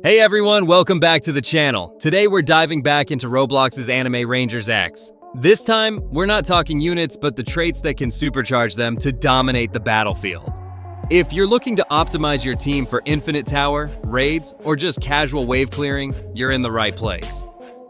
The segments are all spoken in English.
Hey everyone, welcome back to the channel. Today we're diving back into Roblox's Anime Rangers X. This time, we're not talking units, but the traits that can supercharge them to dominate the battlefield. If you're looking to optimize your team for infinite tower, raids, or just casual wave clearing, you're in the right place.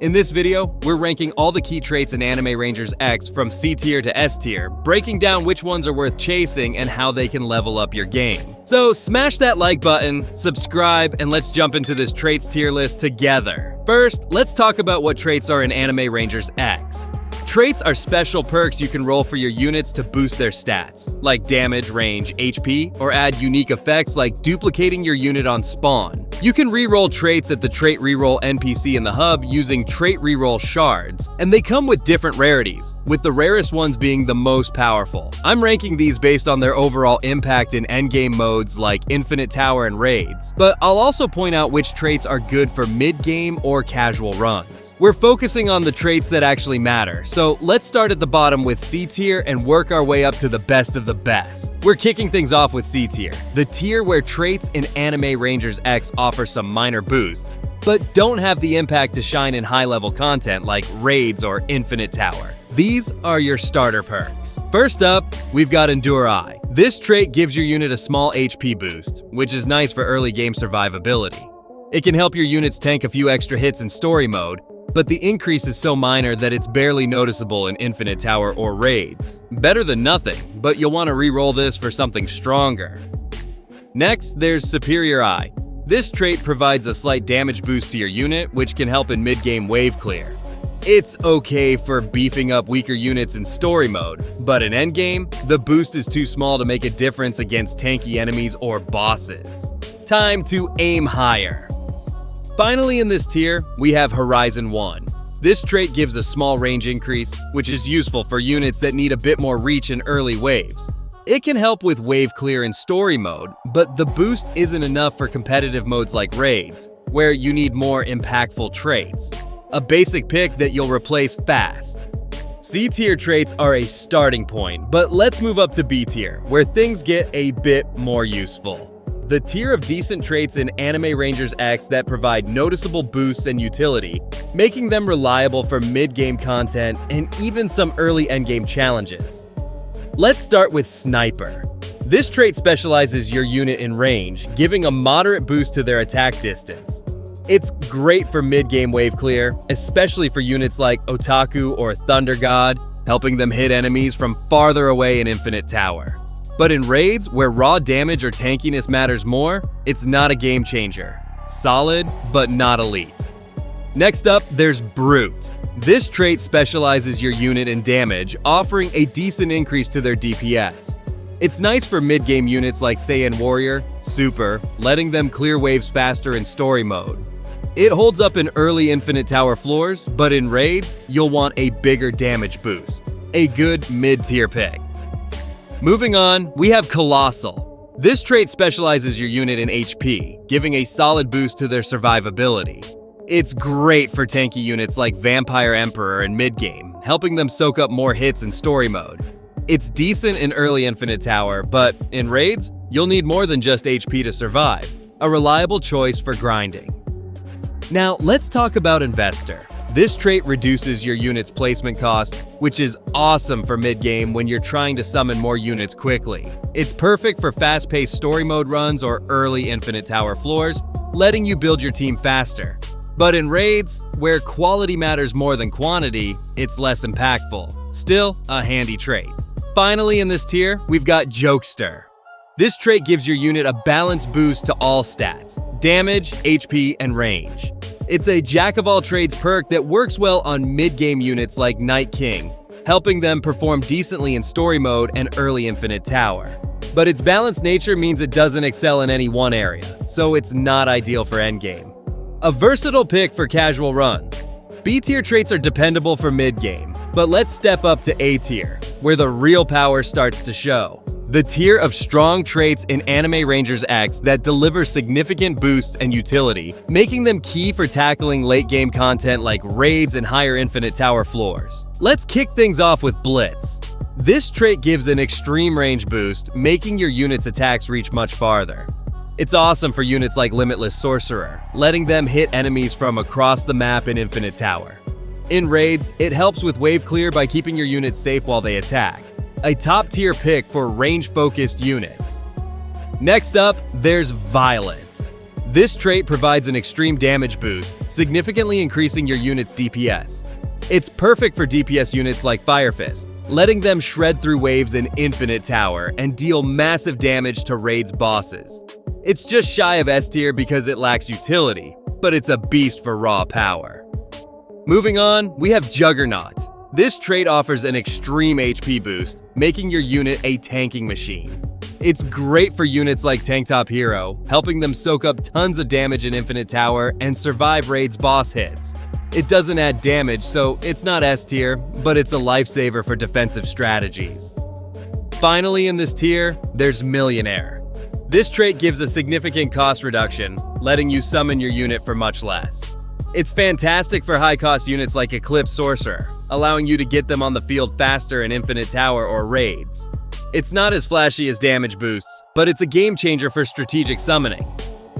In this video, we're ranking all the key traits in Anime Rangers X from C tier to S tier, breaking down which ones are worth chasing and how they can level up your game. So smash that like button, subscribe, and let's jump into this traits tier list together. First, let's talk about what traits are in Anime Rangers X. Traits are special perks you can roll for your units to boost their stats, like damage, range, HP, or add unique effects like duplicating your unit on spawn. You can reroll traits at the Trait Reroll NPC in the hub using Trait Reroll shards, and they come with different rarities, with the rarest ones being the most powerful. I'm ranking these based on their overall impact in endgame modes like Infinite Tower and Raids, but I'll also point out which traits are good for mid-game or casual runs. We're focusing on the traits that actually matter, so let's start at the bottom with C tier and work our way up to the best of the best. We're kicking things off with C tier, the tier where traits in Anime Rangers X offer some minor boosts, but don't have the impact to shine in high-level content like Raids or Infinite Tower. These are your starter perks. First up, we've got Endure Eye. This trait gives your unit a small HP boost, which is nice for early game survivability. It can help your units tank a few extra hits in story mode, but the increase is so minor that it's barely noticeable in Infinite Tower or Raids. Better than nothing, but you'll want to re-roll this for something stronger. Next, there's Superior Eye. This trait provides a slight damage boost to your unit, which can help in mid-game wave clear. It's okay for beefing up weaker units in story mode, but in endgame, the boost is too small to make a difference against tanky enemies or bosses. Time to aim higher. Finally in this tier, we have Horizon 1. This trait gives a small range increase, which is useful for units that need a bit more reach in early waves. It can help with wave clear in story mode, but the boost isn't enough for competitive modes like Raids, where you need more impactful traits. A basic pick that you'll replace fast. C tier traits are a starting point, but let's move up to B tier, where things get a bit more useful. The tier of decent traits in Anime Rangers X that provide noticeable boosts and utility, making them reliable for mid-game content and even some early endgame challenges. Let's start with Sniper. This trait specializes your unit in range, giving a moderate boost to their attack distance. It's great for mid-game wave clear, especially for units like Otaku or Thunder God, helping them hit enemies from farther away in Infinite Tower. But in Raids, where raw damage or tankiness matters more, it's not a game changer. Solid, but not elite. Next up, there's Brute. This trait specializes your unit in damage, offering a decent increase to their DPS. It's nice for mid-game units like Saiyan Warrior, Super, letting them clear waves faster in story mode. It holds up in early Infinite Tower floors, but in Raids, you'll want a bigger damage boost. A good mid-tier pick. Moving on, we have Colossal. This trait specializes your unit in HP, giving a solid boost to their survivability. It's great for tanky units like Vampire Emperor in mid-game, helping them soak up more hits in story mode. It's decent in early Infinite Tower, but in Raids, you'll need more than just HP to survive. A reliable choice for grinding. Now, let's talk about Investor. This trait reduces your unit's placement cost, which is awesome for mid-game when you're trying to summon more units quickly. It's perfect for fast-paced story mode runs or early Infinite Tower floors, letting you build your team faster. But in Raids, where quality matters more than quantity, it's less impactful. Still, a handy trait. Finally in this tier, we've got Jokester. This trait gives your unit a balanced boost to all stats: damage, HP, and range. It's a jack-of-all-trades perk that works well on mid-game units like Night King, helping them perform decently in story mode and early Infinite Tower. But its balanced nature means it doesn't excel in any one area, so it's not ideal for endgame. A versatile pick for casual runs. B-tier traits are dependable for mid-game, but let's step up to A-tier, where the real power starts to show. The tier of strong traits in Anime Rangers X that deliver significant boosts and utility, making them key for tackling late-game content like Raids and higher Infinite Tower floors. Let's kick things off with Blitz. This trait gives an extreme range boost, making your unit's attacks reach much farther. It's awesome for units like Limitless Sorcerer, letting them hit enemies from across the map in Infinite Tower. In raids, it helps with wave clear by keeping your units safe while they attack. A top-tier pick for range-focused units. Next up, there's Violent. This trait provides an extreme damage boost, significantly increasing your unit's DPS. It's perfect for DPS units like Fire Fist, letting them shred through waves in Infinite Tower and deal massive damage to raids bosses. It's just shy of S tier because it lacks utility, but it's a beast for raw power. Moving on, we have Juggernaut. This trait offers an extreme HP boost, making your unit a tanking machine. It's great for units like Tank Top Hero, helping them soak up tons of damage in Infinite Tower and survive raids boss hits. It doesn't add damage, so it's not S tier, but it's a lifesaver for defensive strategies. Finally in this tier, there's Millionaire. This trait gives a significant cost reduction, letting you summon your unit for much less. It's fantastic for high-cost units like Eclipse Sorcerer, allowing you to get them on the field faster in Infinite Tower or raids. It's not as flashy as damage boosts, but it's a game changer for strategic summoning.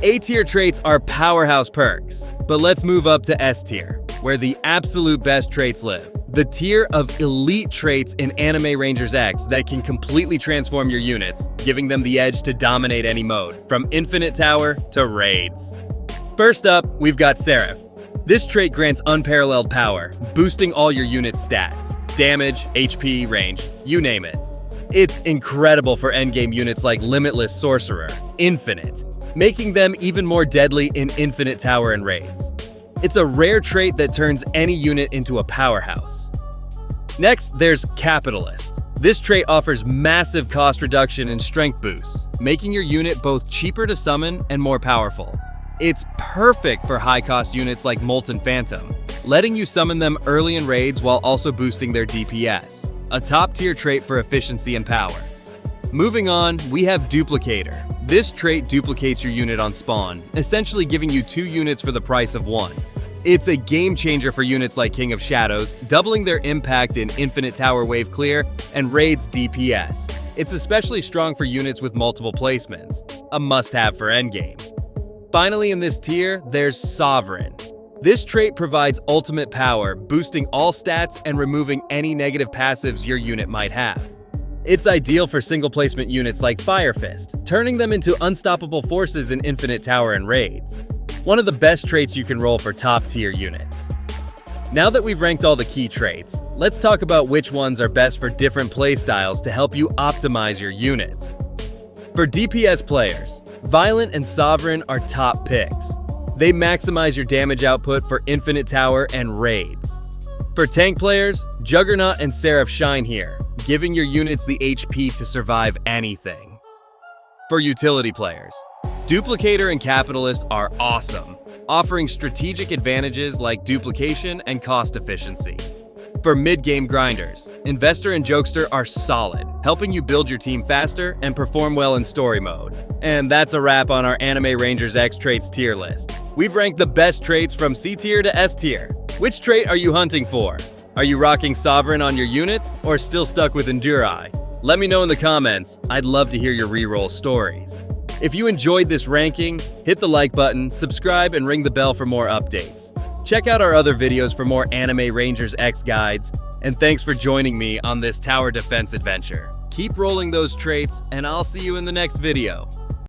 A-tier traits are powerhouse perks, but let's move up to S-tier, where the absolute best traits live. The tier of elite traits in Anime Rangers X that can completely transform your units, giving them the edge to dominate any mode, from Infinite Tower to raids. First up, we've got Seraph. This trait grants unparalleled power, boosting all your unit's stats. Damage, HP, range, you name it. It's incredible for endgame units like Limitless Sorcerer, Infinite, making them even more deadly in Infinite Tower and raids. It's a rare trait that turns any unit into a powerhouse. Next, there's Capitalist. This trait offers massive cost reduction and strength boosts, making your unit both cheaper to summon and more powerful. It's perfect for high-cost units like Molten Phantom, letting you summon them early in raids while also boosting their DPS. A top-tier trait for efficiency and power. Moving on, we have Duplicator. This trait duplicates your unit on spawn, essentially giving you 2 units for the price of 1. It's a game changer for units like King of Shadows, doubling their impact in Infinite Tower wave clear and raids DPS. It's especially strong for units with multiple placements, a must-have for endgame. Finally in this tier, there's Sovereign. This trait provides ultimate power, boosting all stats and removing any negative passives your unit might have. It's ideal for single placement units like Fire Fist, turning them into unstoppable forces in Infinite Tower and raids. One of the best traits you can roll for top tier units. Now that we've ranked all the key traits, let's talk about which ones are best for different playstyles to help you optimize your units. For DPS players, Violent and Sovereign are top picks. They maximize your damage output for Infinite Tower and raids. For tank players, Juggernaut and Seraph shine here, giving your units the HP to survive anything. For utility players, Duplicator and Capitalist are awesome, offering strategic advantages like duplication and cost efficiency. For mid-game grinders, Investor and Jokester are solid, helping you build your team faster and perform well in story mode. And that's a wrap on our Anime Rangers X traits tier list. We've ranked the best traits from C tier to S tier. Which trait are you hunting for? Are you rocking Sovereign on your units or still stuck with Enduri? Let me know in the comments. I'd love to hear your reroll stories. If you enjoyed this ranking, hit the like button, subscribe, and ring the bell for more updates. Check out our other videos for more Anime Rangers X guides, and thanks for joining me on this tower defense adventure. Keep rolling those traits, and I'll see you in the next video.